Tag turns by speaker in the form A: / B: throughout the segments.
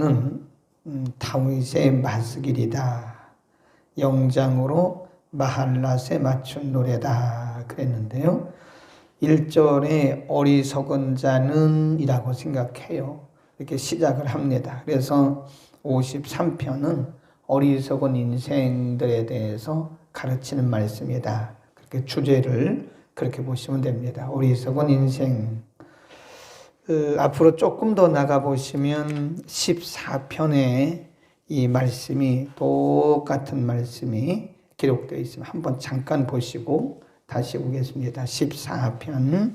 A: 1절부터는 다윗의 마스길이다. 영장으로 마할랏에 맞춘 노래다 그랬는데요. 1절에 어리석은 자는 이라고 생각해요. 이렇게 시작을 합니다. 그래서 53편은 어리석은 인생들에 대해서 가르치는 말씀이다. 그렇게 주제를 그렇게 보시면 됩니다. 어리석은 인생. 앞으로 조금 더 나가보시면 14편에 이 말씀이 똑같은 말씀이 기록되어 있으면 한번 잠깐 보시고 다시 오겠습니다. 14편.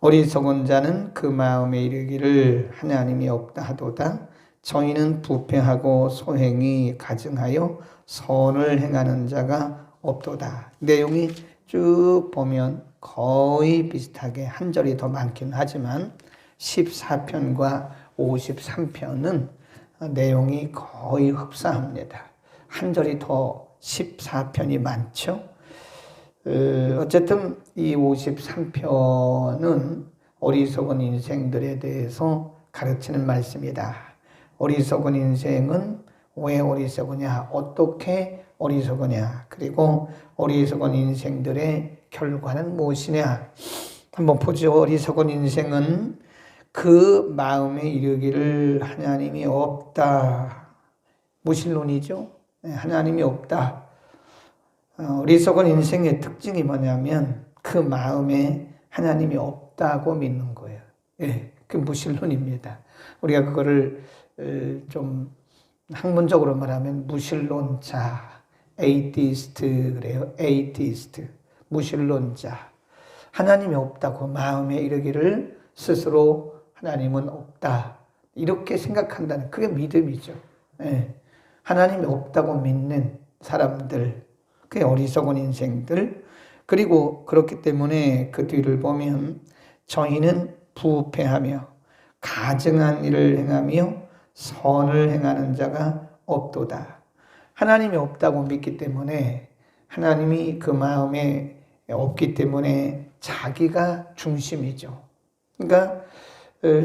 A: 어리석은 자는 그 마음에 이르기를 하나님이 없다 하도다. 저희는 부패하고 소행이 가증하여 선을 행하는 자가 없도다. 내용이 쭉 보면 거의 비슷하게 한 절이 더 많긴 하지만 14편과 53편은 내용이 거의 흡사합니다. 한 절이 더 14편이 많죠. 어쨌든 이 53편은 어리석은 인생들에 대해서 가르치는 말씀이다. 어리석은 인생은 왜 어리석으냐, 어떻게 어리석으냐, 그리고 어리석은 인생들의 결과는 무엇이냐. 한번 보죠. 어리석은 인생은 그 마음에 이르기를 하나님이 없다. 무신론이죠. 하나님이 없다. 어리석은 인생의 특징이 뭐냐면 그 마음에 하나님이 없다고 믿는 거예요. 예, 그 무신론입니다. 우리가 그거를 좀 학문적으로 말하면 무신론자, 에이티스트 그래요. 에이티스트, 무신론자. 하나님이 없다고 마음에 이르기를 스스로 하나님은 없다. 이렇게 생각한다는 그게 믿음이죠. 예. 하나님이 없다고 믿는 사람들, 그게 어리석은 인생들. 그리고 그렇기 때문에 그 뒤를 보면 저희는 부패하며 가증한 일을 행하며 선을 행하는 자가 없도다. 하나님이 없다고 믿기 때문에 하나님이 그 마음에 없기 때문에 자기가 중심이죠. 그러니까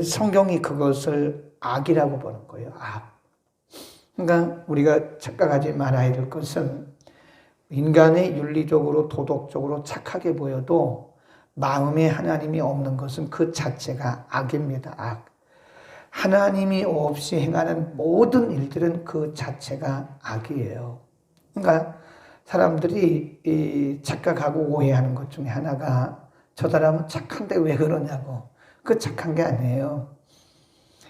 A: 성경이 그것을 악이라고 보는 거예요. 악. 그러니까 우리가 착각하지 말아야 될 것은 인간의 윤리적으로 도덕적으로 착하게 보여도 마음에 하나님이 없는 것은 그 자체가 악입니다. 악. 하나님이 없이 행하는 모든 일들은 그 자체가 악이에요. 그러니까 사람들이 착각하고 오해하는 것 중에 하나가 저 사람은 착한데 왜 그러냐고. 그 착한 게 아니에요.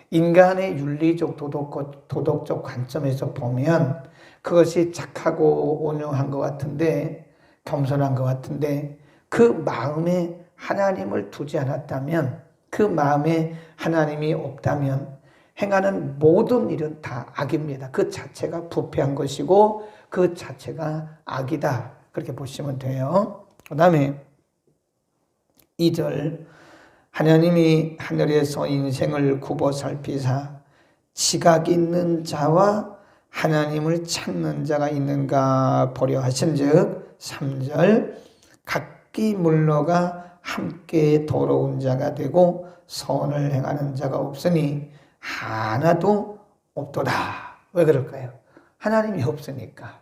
A: 인간의 윤리적 도덕적 관점에서 보면 그것이 착하고 온유한 것 같은데, 겸손한 것 같은데 그 마음에 하나님을 두지 않았다면, 그 마음에 하나님이 없다면 행하는 모든 일은 다 악입니다. 그 자체가 부패한 것이고 그 자체가 악이다. 그렇게 보시면 돼요. 그 다음에 2절. 하나님이 하늘에서 인생을 굽어 살피사 지각 있는 자와 하나님을 찾는 자가 있는가 보려 하신즉 3절. 각기 물러가 함께 더러운 자가 되고 선을 행하는 자가 없으니 하나도 없도다. 왜 그럴까요? 하나님이 없으니까.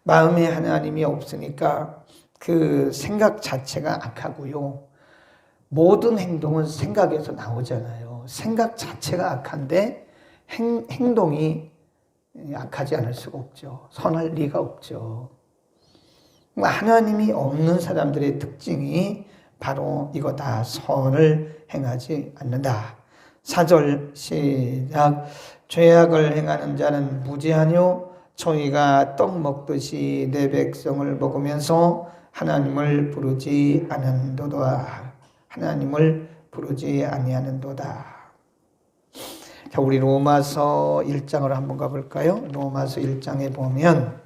A: 마음에 하나님이 없으니까 그 생각 자체가 악하고요. 모든 행동은 생각에서 나오잖아요. 생각 자체가 악한데 행동이 악하지 않을 수가 없죠. 선할 리가 없죠. 하나님이 없는 사람들의 특징이 바로 이거다. 선을 행하지 않는다. 4절 시작. 죄악을 행하는 자는 무지하뇨. 저희가 떡 먹듯이 내 백성을 먹으면서 하나님을 부르지 않는도다. 하나님을 부르지 아니하는도다. 자, 우리 로마서 1장으로 한번 가볼까요? 로마서 1장에 보면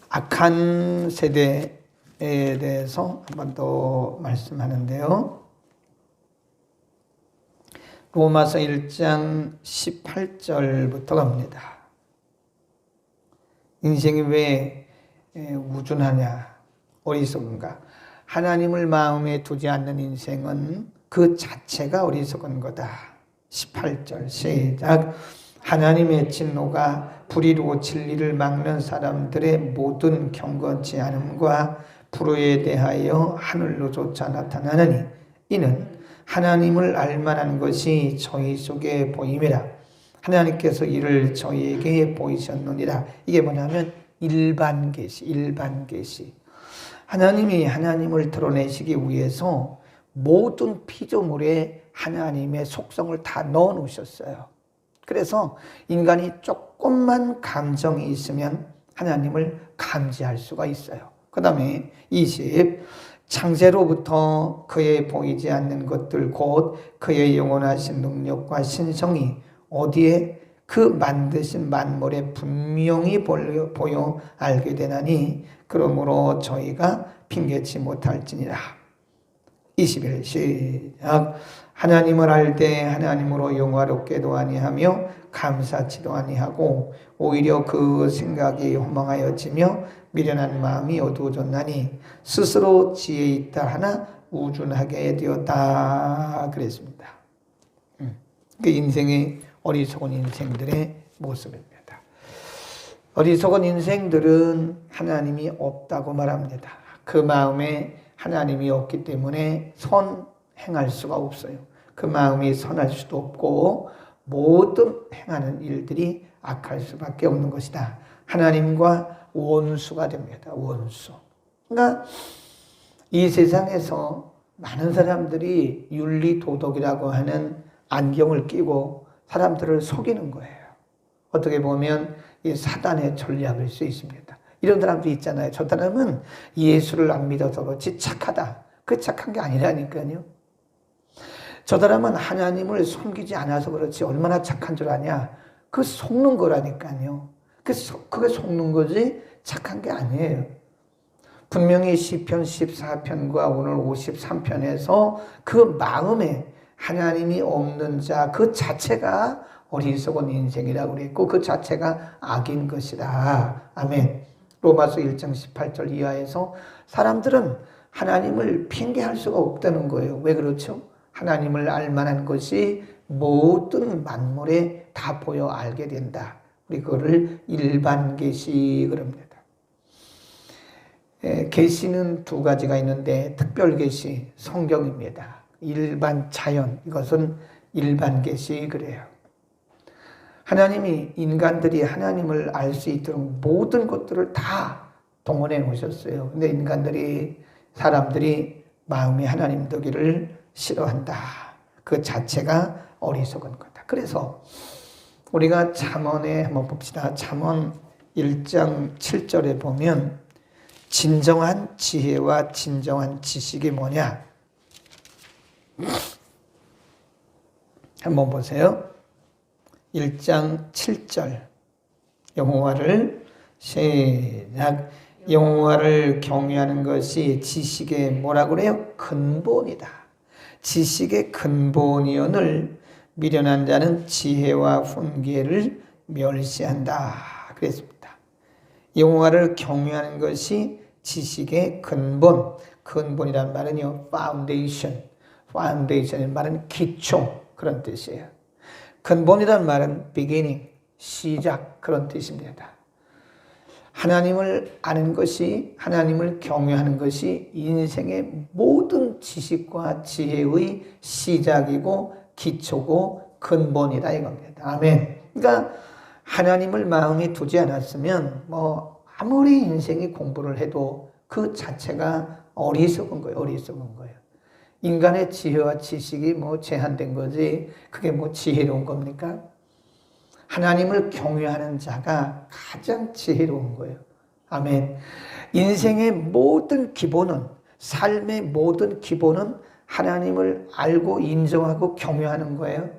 A: 악한 세대에 대해서 한 번 더 말씀하는데요. 로마서 1장 18절부터 갑니다. 인생이 왜 우준하냐, 어리석은가? 하나님을 마음에 두지 않는 인생은 그 자체가 어리석은 거다. 18절 시작. 하나님의 진노가 불의로 진리를 막는 사람들의 모든 경건치 않음과 불의에 대하여 하늘로조차 나타나느니 이는 하나님을 알만한 것이 저희 속에 보임이라. 하나님께서 이를 저희에게 보이셨느니라. 이게 뭐냐면 일반 계시. 하나님이 하나님을 드러내시기 위해서 모든 피조물에 하나님의 속성을 다 넣어 놓으셨어요. 그래서 인간이 조금만 감정이 있으면 하나님을 감지할 수가 있어요. 그 다음에 20, 창세로부터 그의 보이지 않는 것들 곧 그의 영원하신 능력과 신성이 어디에 그 만드신 만물에 분명히 보여 알게 되나니 그러므로 저희가 핑계치 못할지니라. 21 시작. 하나님을 알 때 하나님으로 영화롭게도 아니하며 감사치도 아니하고 오히려 그 생각이 허망하여지며 미련한 마음이 어두워졌나니 스스로 지혜 있다 하나 우둔하게 되었다 그랬습니다. 그 인생의 어리석은 인생들의 모습입니다. 어리석은 인생들은 하나님이 없다고 말합니다. 그 마음에 하나님이 없기 때문에 선행할 수가 없어요. 그 마음이 선할 수도 없고 모든 행하는 일들이 악할 수밖에 없는 것이다. 하나님과 원수가 됩니다. 원수. 그러니까 이 세상에서 많은 사람들이 윤리 도덕이라고 하는 안경을 끼고 사람들을 속이는 거예요. 어떻게 보면 이 사단의 전략일 수 있습니다. 이런 사람도 있잖아요. 저 사람은 예수를 안 믿어서 그렇지 착하다. 그 착한 게 아니라니까요. 저 사람은 하나님을 섬기지 않아서 그렇지 얼마나 착한 줄 아냐. 그 속는 거라니까요. 그게 속는 거지 착한 게 아니에요. 분명히 시편 14편과 오늘 53편에서 그 마음에 하나님이 없는 자 그 자체가 어리석은 인생이라고 그랬고 그 자체가 악인 것이다. 아멘. 로마서 1장 18절 이하에서 사람들은 하나님을 핑계할 수가 없다는 거예요. 왜 그렇죠? 하나님을 알만한 것이 모든 만물에 다 보여 알게 된다. 우리 그거를 일반 계시 그럽니다. 계시는 두 가지가 있는데 특별 계시 성경입니다. 일반 자연 이것은 일반 계시 그래요. 하나님이 인간들이 하나님을 알 수 있도록 모든 것들을 다 동원해 놓으셨어요. 근데 인간들이 사람들이 마음이 하나님 되기를 싫어한다. 그 자체가 어리석은 거다. 그래서 우리가 잠언에 한번 봅시다. 잠언 1장 7절에 보면 진정한 지혜와 진정한 지식이 뭐냐? 한번 보세요. 1장 7절 여호와를 시작. 여호와를 경외하는 것이 지식의 뭐라 그래요? 근본이다. 지식의 근본이오늘 미련한 자는 지혜와 훈계를 멸시한다. 그랬습니다. 여호와를 경외하는 것이 지식의 근본. 근본이란 말은요, foundation. foundation의 말은 기초 그런 뜻이에요. 근본이란 말은 beginning, 시작 그런 뜻입니다. 하나님을 아는 것이 하나님을 경외하는 것이 인생의 모든 지식과 지혜의 시작이고 기초고 근본이다 이겁니다. 아멘. 그러니까 하나님을 마음에 두지 않았으면 아무리 인생이 공부를 해도 그 자체가 어리석은 거예요. 어리석은 거예요. 인간의 지혜와 지식이 제한된 거지 그게 지혜로운 겁니까? 하나님을 경외하는 자가 가장 지혜로운 거예요. 아멘. 인생의 모든 기본은 삶의 모든 기본은 하나님을 알고 인정하고 경외하는 거예요.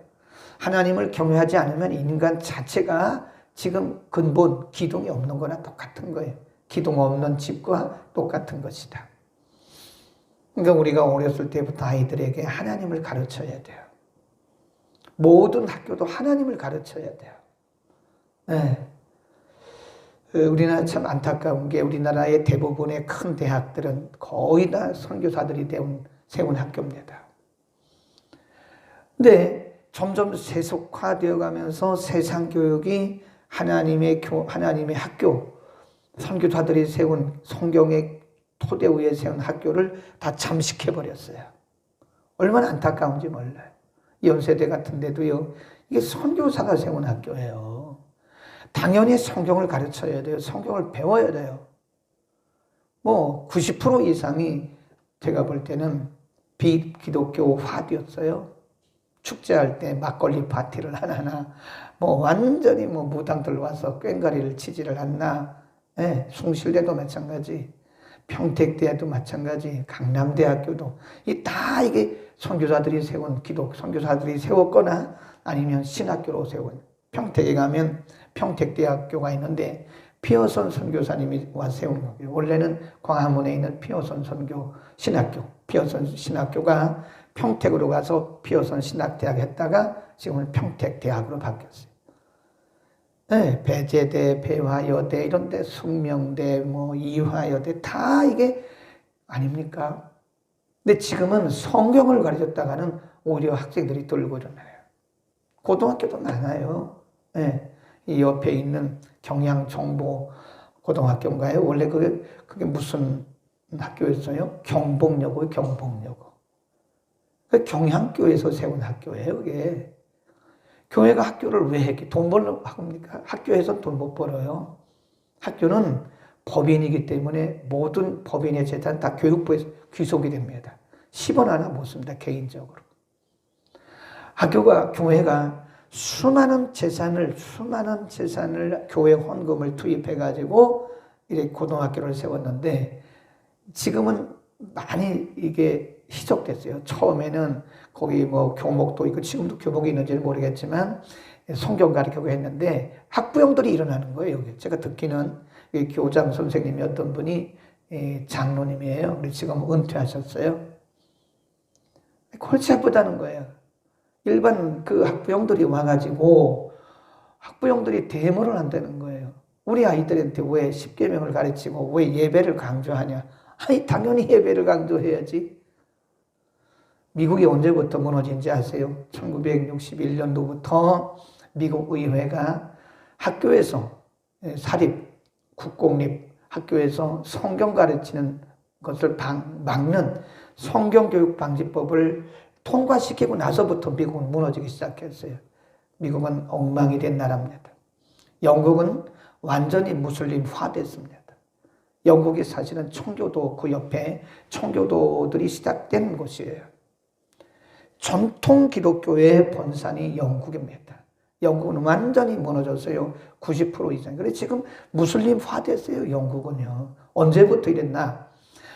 A: 하나님을 경외하지 않으면 인간 자체가 지금 근본 기둥이 없는 거나 똑같은 거예요. 기둥 없는 집과 똑같은 것이다. 그러니까 우리가 어렸을 때부터 아이들에게 하나님을 가르쳐야 돼요. 모든 학교도 하나님을 가르쳐야 돼요. 네. 우리나라 참 안타까운 게 우리나라의 대부분의 큰 대학들은 거의 다 선교사들이 세운 학교입니다. 근데 점점 세속화되어 가면서 세상 교육이 하나님의 학교, 선교사들이 세운 성경의 토대 위에 세운 학교를 다 잠식해 버렸어요. 얼마나 안타까운지 몰라요. 연세대 같은 데도요, 이게 선교사가 세운 학교예요. 당연히 성경을 가르쳐야 돼요. 성경을 배워야 돼요. 뭐 90% 이상이 제가 볼 때는 비기독교화되었어요. 축제할 때 막걸리 파티를 하나, 뭐 완전히 뭐 무당들 와서 꽹과리를 치지를 않나, 예, 숭실대도 마찬가지, 평택대도 마찬가지, 강남대학교도 다 이게 선교사들이 세운 선교사들이 세웠거나 아니면 신학교로 세운, 평택에 가면 평택대학교가 있는데 피어선 선교사님이 와 세운 거예요. 원래는 광화문에 있는 피어선 선교 신학교, 피어선 신학교가 평택으로 가서 피어선 신학대학 했다가 지금은 평택대학으로 바뀌었어요. 네, 배제대, 배화여대 이런 데, 숙명대, 뭐 이화여대 다 이게 아닙니까? 근데 지금은 성경을 가르쳤다가는 오히려 학생들이 떨고 일어나요. 고등학교도 많아요. 네, 이 옆에 있는 경양정보 고등학교인가요? 원래 그게 무슨 학교였어요? 경복여고, 경복여고. 경향교에서 세운 학교예요, 그게. 교회가 학교를 왜 했게? 돈 벌려고 합니까? 학교에서 돈 못 벌어요. 학교는 법인이기 때문에 모든 법인의 재산 다 교육부에 귀속이 됩니다. 10원 하나 못 씁니다, 개인적으로. 교회가 수많은 재산을 교회 헌금을 투입해가지고 이렇게 고등학교를 세웠는데 지금은 많이 이게 희석됐어요. 처음에는 거기 뭐 교목도 있고 지금도 교목이 있는지는 모르겠지만 성경 가르치고 했는데 학부형들이 일어나는 거예요. 여기. 제가 듣기는 교장 선생님이 어떤 분이 장로님이에요. 지금 은퇴하셨어요. 골치 아프다는 거예요. 일반 그 학부형들이 와가지고 학부형들이 데모를 한다는 거예요. 우리 아이들한테 왜 십계명을 가르치고 왜 예배를 강조하냐. 아니 당연히 예배를 강조해야지. 미국이 언제부터 무너진지 아세요? 1961년도부터 미국 의회가 학교에서 사립, 국공립 학교에서 성경 가르치는 것을 막는 성경교육방지법을 통과시키고 나서부터 미국은 무너지기 시작했어요. 미국은 엉망이 된 나라입니다. 영국은 완전히 무슬림화됐습니다. 영국이 사실은 청교도 그 옆에 청교도들이 시작된 곳이에요. 전통 기독교의 본산이 영국입니다. 영국은 완전히 무너졌어요. 90% 이상. 그래서 지금 무슬림화 됐어요. 영국은요. 언제부터 이랬나?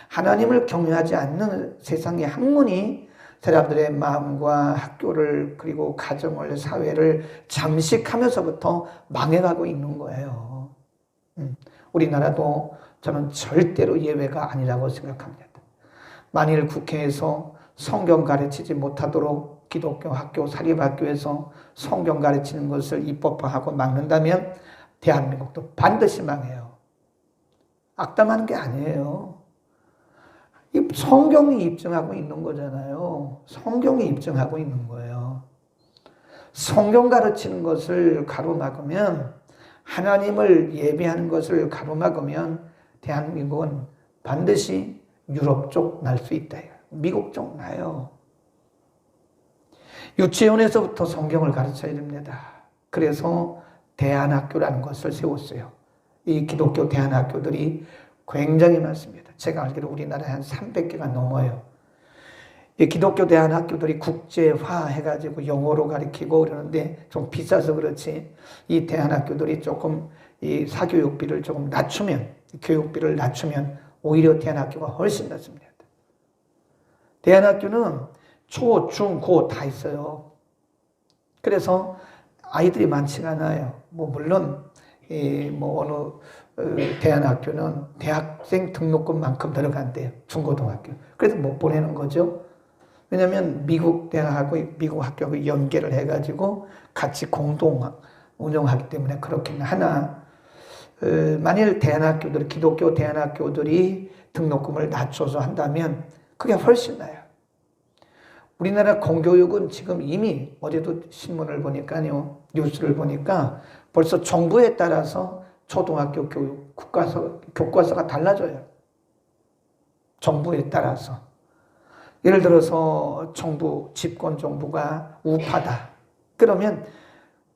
A: 하나님을 경외하지 않는 세상의 학문이 사람들의 마음과 학교를 그리고 가정을 사회를 잠식하면서부터 망해가고 있는 거예요. 우리나라도 저는 절대로 예외가 아니라고 생각합니다. 만일 국회에서 성경 가르치지 못하도록 기독교 학교, 사립학교에서 성경 가르치는 것을 입법화하고 막는다면 대한민국도 반드시 망해요. 악담하는 게 아니에요. 이 성경이 입증하고 있는 거잖아요. 성경이 입증하고 있는 거예요. 성경 가르치는 것을 가로막으면, 하나님을 예배하는 것을 가로막으면 대한민국은 반드시 유럽 쪽 날 수 있다. 미국 쪽 나요. 유치원에서부터 성경을 가르쳐야 됩니다. 그래서 대안학교라는 것을 세웠어요. 이 기독교 대안학교들이 굉장히 많습니다. 제가 알기로 우리나라에 한 300개가 넘어요. 이 기독교 대안학교들이 국제화 해가지고 영어로 가르치고 그러는데 좀 비싸서 그렇지, 이 대안학교들이 조금 이 사교육비를 조금 낮추면, 교육비를 낮추면 오히려 대안학교가 훨씬 낫습니다. 대안학교는 초, 중, 고 다 있어요. 그래서 아이들이 많지가 않아요. 물론 어느 대안학교는 대학생 등록금만큼 들어간대요. 중고등학교. 그래서 못 보내는 거죠. 왜냐하면 미국 대학하고 미국 학교하고 연계를 해가지고 같이 공동 운영하기 때문에 그렇긴 하나, 만일 기독교 대안학교들이 등록금을 낮춰서 한다면 그게 훨씬 나아요. 우리나라 공교육은 지금 이미 어제도 신문을 보니까요, 뉴스를 보니까 벌써 정부에 따라서 초등학교 교육 교과서가 달라져요. 정부에 따라서. 예를 들어서 집권 정부가 우파다. 그러면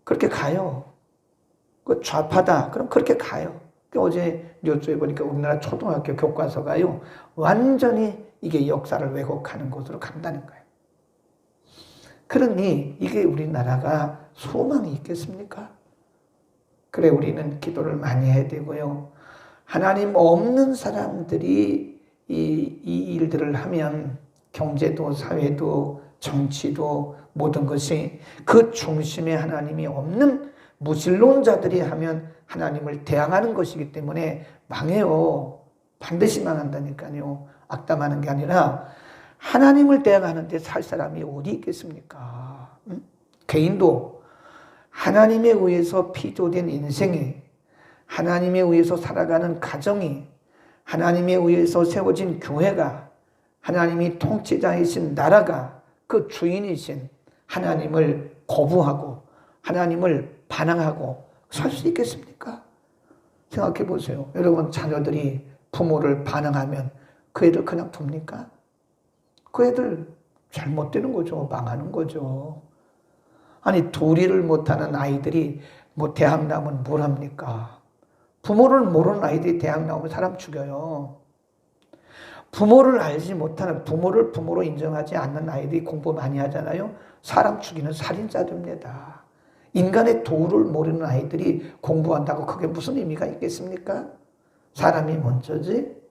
A: 그렇게 가요. 그 좌파다. 그럼 그렇게 가요. 어제 뉴스에 보니까 우리나라 초등학교 교과서가요, 완전히 이게 역사를 왜곡하는 곳으로 간다는 거예요. 그러니 이게 우리나라가 소망이 있겠습니까? 그래, 우리는 기도를 많이 해야 되고요. 하나님 없는 사람들이 이 일들을 하면 경제도 사회도 정치도 모든 것이 그 중심에 하나님이 없는 무신론자들이 하면 하나님을 대항하는 것이기 때문에 망해요. 반드시 망한다니까요. 악담하는 게 아니라 하나님을 대항하는데 살 사람이 어디 있겠습니까? 개인도 하나님에 의해서 피조된 인생이, 하나님에 의해서 살아가는 가정이, 하나님에 의해서 세워진 교회가, 하나님이 통치자이신 나라가, 그 주인이신 하나님을 거부하고 하나님을 반항하고 살 수 있겠습니까? 생각해 보세요. 여러분, 자녀들이 부모를 반항하면 그 애들 그냥 둡니까? 그 애들 잘못되는 거죠. 망하는 거죠. 아니, 도리를 못하는 아이들이 대학 나오면 뭘 합니까? 부모를 모르는 아이들이 대학 나오면 사람 죽여요. 부모를 알지 못하는, 부모를 부모로 인정하지 않는 아이들이 공부 많이 하잖아요. 사람 죽이는 살인자들입니다. 인간의 도를 모르는 아이들이 공부한다고 그게 무슨 의미가 있겠습니까? 사람이 먼저지.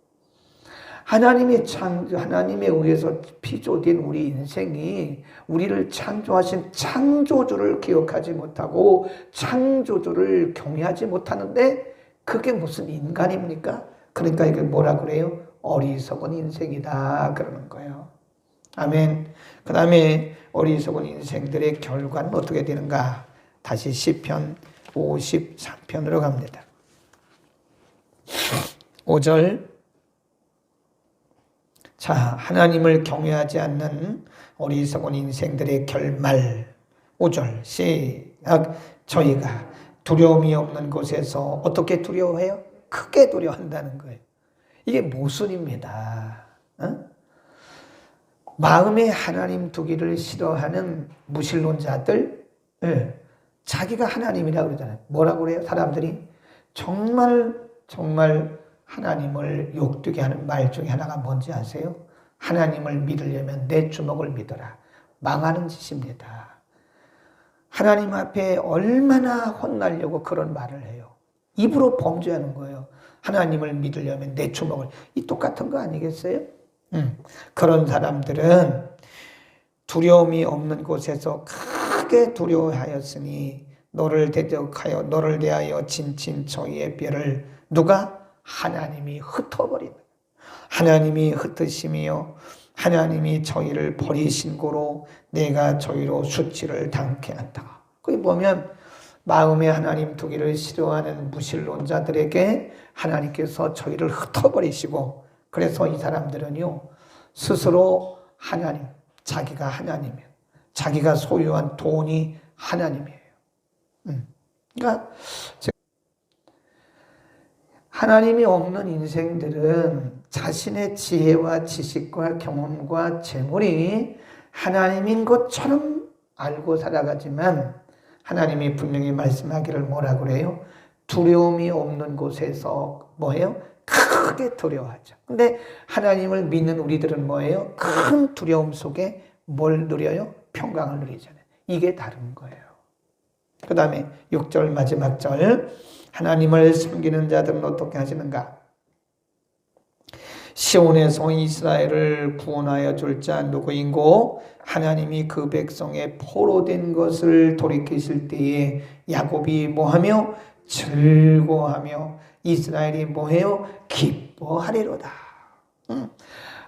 A: 하나님에 의해서 피조된 우리 인생이, 우리를 창조하신 창조주를 기억하지 못하고 창조주를 경외하지 못하는데 그게 무슨 인간입니까? 그러니까 이게 뭐라 그래요? 어리석은 인생이다 그러는 거예요. 아멘. 그 다음에 어리석은 인생들의 결과는 어떻게 되는가? 다시 시편 53편으로 갑니다. 5절. 자, 하나님을 경외하지 않는 어리석은 인생들의 결말. 5절 시작. 저희가 두려움이 없는 곳에서 어떻게 두려워해요? 크게 두려워한다는 거예요. 이게 모순입니다. 마음에 하나님 두기를 싫어하는 무신론자들, 자기가 하나님이라고 그러잖아요. 뭐라고 그래요? 사람들이 정말 하나님을 욕되게 하는 말 중에 하나가 뭔지 아세요? 하나님을 믿으려면 내 주먹을 믿어라. 망하는 짓입니다. 하나님 앞에 얼마나 혼나려고 그런 말을 해요. 입으로 범죄하는 거예요. 하나님을 믿으려면 내 주먹을. 이 똑같은 거 아니겠어요? 그런 사람들은 두려움이 없는 곳에서 크게 두려워하였으니 너를 대적하여 너를 대하여 진친 저희의 뼈를 누가? 하나님이 흩어버리는, 하나님이 흩으시며 하나님이 저희를 버리신 고로 내가 저희로 수치를 당케 한다. 거기 보면 마음에 하나님 두기를 싫어하는 무신론자들에게 하나님께서 저희를 흩어버리시고, 그래서 이 사람들은요 스스로 하나님, 자기가 하나님이에요. 자기가 소유한 돈이 하나님이에요. 그러니까 하나님이 없는 인생들은 자신의 지혜와 지식과 경험과 재물이 하나님인 것처럼 알고 살아가지만 하나님이 분명히 말씀하기를 뭐라 그래요? 두려움이 없는 곳에서 뭐예요? 크게 두려워하죠. 근데 하나님을 믿는 우리들은 뭐예요? 큰 두려움 속에 뭘 누려요? 평강을 누리잖아요. 이게 다른 거예요. 그 다음에 6절 마지막 절. 하나님을 섬기는 자들은 어떻게 하시는가? 시온에서 이스라엘을 구원하여 줄 자 누구인고 하나님이 그 백성의 포로된 것을 돌이키실 때에 야곱이 뭐하며? 즐거워하며 이스라엘이 뭐해요? 기뻐하리로다.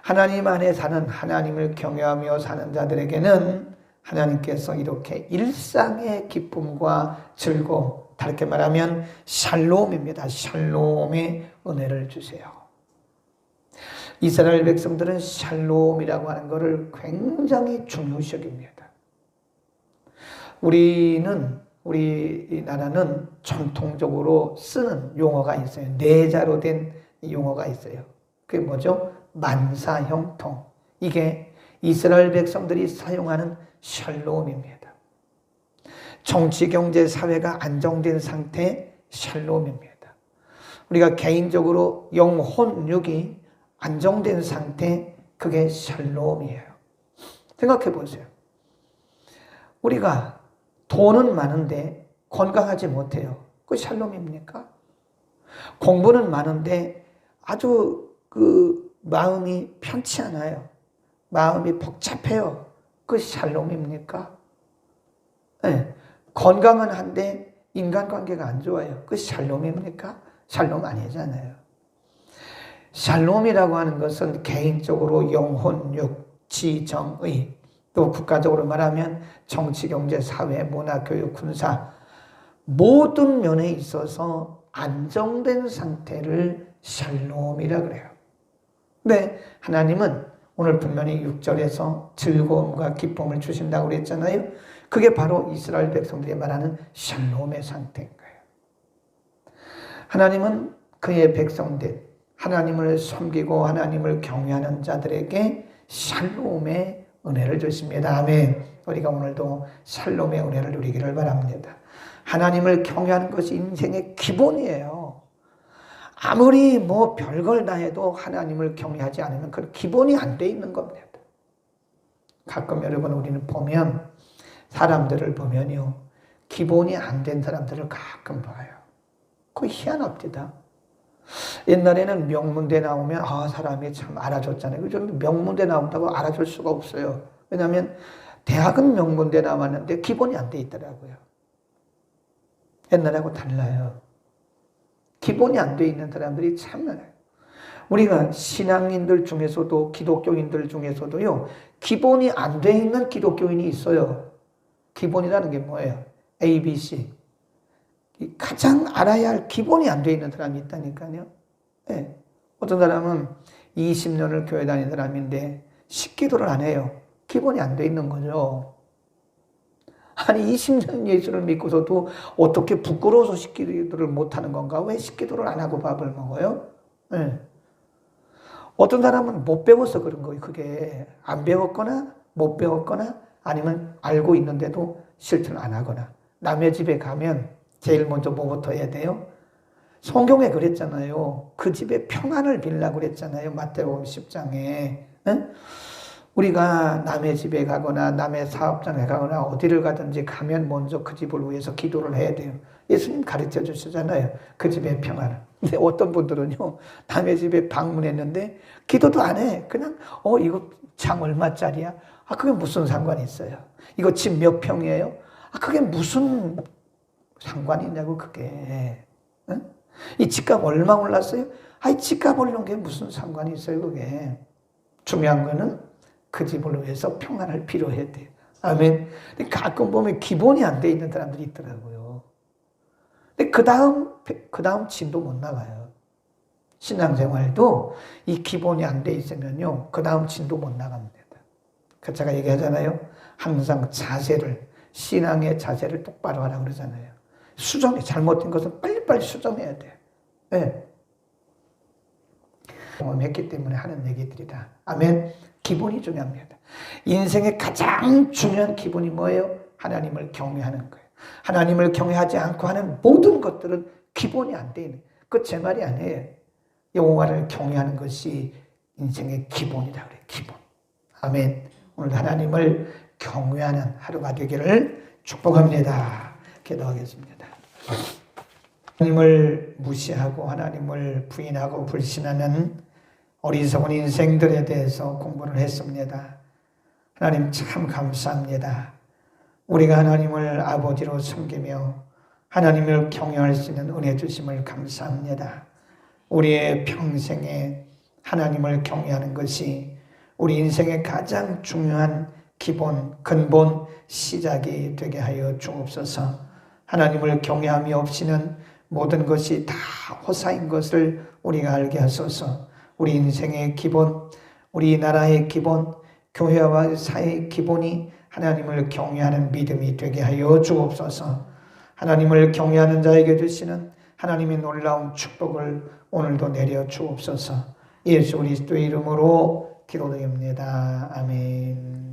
A: 하나님 안에 사는, 하나님을 경외하며 사는 자들에게는 하나님께서 이렇게 일상의 기쁨과 즐거움, 다르게 말하면 샬롬입니다. 샬롬의 은혜를 주세요. 이스라엘 백성들은 샬롬이라고 하는 것을 굉장히 중요시 여깁니다. 우리나라는 전통적으로 쓰는 용어가 있어요. 내자로 된 용어가 있어요. 그게 뭐죠? 만사형통. 이게 이스라엘 백성들이 사용하는 샬롬입니다. 정치, 경제, 사회가 안정된 상태의 샬롬입니다. 우리가 개인적으로 영혼, 육이 안정된 상태, 그게 샬롬이에요. 생각해 보세요. 우리가 돈은 많은데 건강하지 못해요. 그 샬롬입니까? 공부는 많은데 아주 마음이 편치 않아요. 마음이 복잡해요. 그 샬롬입니까? 네. 건강은 한데 인간관계가 안 좋아요. 그 샬롬입니까? 샬롬 아니잖아요. 샬롬이라고 하는 것은 개인적으로 영혼, 육, 지, 정, 의, 또 국가적으로 말하면 정치, 경제, 사회, 문화, 교육, 군사 모든 면에 있어서 안정된 상태를 샬롬이라 그래요. 근데 하나님은 오늘 분명히 6절에서 즐거움과 기쁨을 주신다고 그랬잖아요. 그게 바로 이스라엘 백성들이 말하는 샬롬의 상태인 거예요. 하나님은 그의 백성들, 하나님을 섬기고 하나님을 경외하는 자들에게 샬롬의 은혜를 주십니다. 아멘. 우리가 오늘도 샬롬의 은혜를 누리기를 바랍니다. 하나님을 경외하는 것이 인생의 기본이에요. 아무리 별걸 다 해도 하나님을 경외하지 않으면 그 기본이 안 돼 있는 겁니다. 가끔 여러분 우리는 보면 사람들을 보면요. 기본이 안 된 사람들을 가끔 봐요. 그거 희한합니다. 옛날에는 명문대 나오면 사람이 참 알아줬잖아요. 요즘 명문대 나온다고 알아줄 수가 없어요. 왜냐하면 대학은 명문대 나왔는데 기본이 안 돼 있더라고요. 옛날하고 달라요. 기본이 안 돼 있는 사람들이 참 많아요. 우리가 신앙인들 중에서도 기독교인들 중에서도요. 기본이 안 돼 있는 기독교인이 있어요. 기본이라는 게 뭐예요? A, B, C. 가장 알아야 할 기본이 안 돼 있는 사람이 있다니까요. 네. 어떤 사람은 20년을 교회 다닌 사람인데 식기도를 안 해요. 기본이 안 돼 있는 거죠. 아니 20년 예수를 믿고서도 어떻게 부끄러워서 식기도를 못하는 건가? 왜 식기도를 안 하고 밥을 먹어요? 네. 어떤 사람은 못 배워서 그런 거예요. 그게 안 배웠거나 못 배웠거나 아니면 알고 있는데도 실천을 안 하거나. 남의 집에 가면 제일 먼저 뭐부터 해야 돼요? 성경에 그랬잖아요. 그 집에 평안을 빌라고 그랬잖아요. 마태복음 10장에. 응? 우리가 남의 집에 가거나 남의 사업장에 가거나 어디를 가든지 가면 먼저 그 집을 위해서 기도를 해야 돼요. 예수님 가르쳐 주시잖아요. 그 집의 평안을. 근데 어떤 분들은요. 남의 집에 방문했는데 기도도 안 해. 그냥 이거 장 얼마짜리야? 그게 무슨 상관이 있어요? 이거 집 몇 평이에요? 그게 무슨 상관이 있냐고 그게. 응? 이 집값 얼마 올랐어요? 이 집값 오른 게 무슨 상관이 있어요 그게. 중요한 거는 그 집을 위해서 평안을 필요해야 돼요. 아멘. 근데 가끔 보면 기본이 안 돼 있는 사람들이 있더라고요. 근데 그 다음 진도 못 나가요. 신앙생활도 이 기본이 안 돼 있으면요. 그 다음 진도 못 나갑니다. 그래서 제가 얘기하잖아요. 항상 신앙의 자세를 똑바로 하라고 그러잖아요. 잘못된 것은 빨리빨리 수정해야 돼요. 네. 경험했기 때문에 하는 얘기들이다. 아멘. 기본이 중요합니다. 인생의 가장 중요한 기본이 뭐예요? 하나님을 경외하는 거예요. 하나님을 경외하지 않고 하는 모든 것들은 기본이 안 돼 있는 거예요. 그거 제 말이 아니에요. 여호와를 경외하는 것이 인생의 기본이다 그래요. 기본. 아멘. 오늘 하나님을 경외하는 하루가 되기를 축복합니다. 기도하겠습니다. 하나님을 무시하고 하나님을 부인하고 불신하는 어리석은 인생들에 대해서 공부를 했습니다. 하나님 참 감사합니다. 우리가 하나님을 아버지로 섬기며 하나님을 경외할 수 있는 은혜 주심을 감사합니다. 우리의 평생에 하나님을 경외하는 것이 우리 인생의 가장 중요한 기본, 근본, 시작이 되게 하여 주옵소서. 하나님을 경외함이 없이는 모든 것이 다 허사인 것을 우리가 알게 하소서. 우리 인생의 기본, 우리 나라의 기본, 교회와 사회의 기본이 하나님을 경외하는 믿음이 되게 하여 주옵소서. 하나님을 경외하는 자에게 주시는 하나님의 놀라운 축복을 오늘도 내려 주옵소서. 예수 그리스도의 이름으로 기도드립니다. 아멘.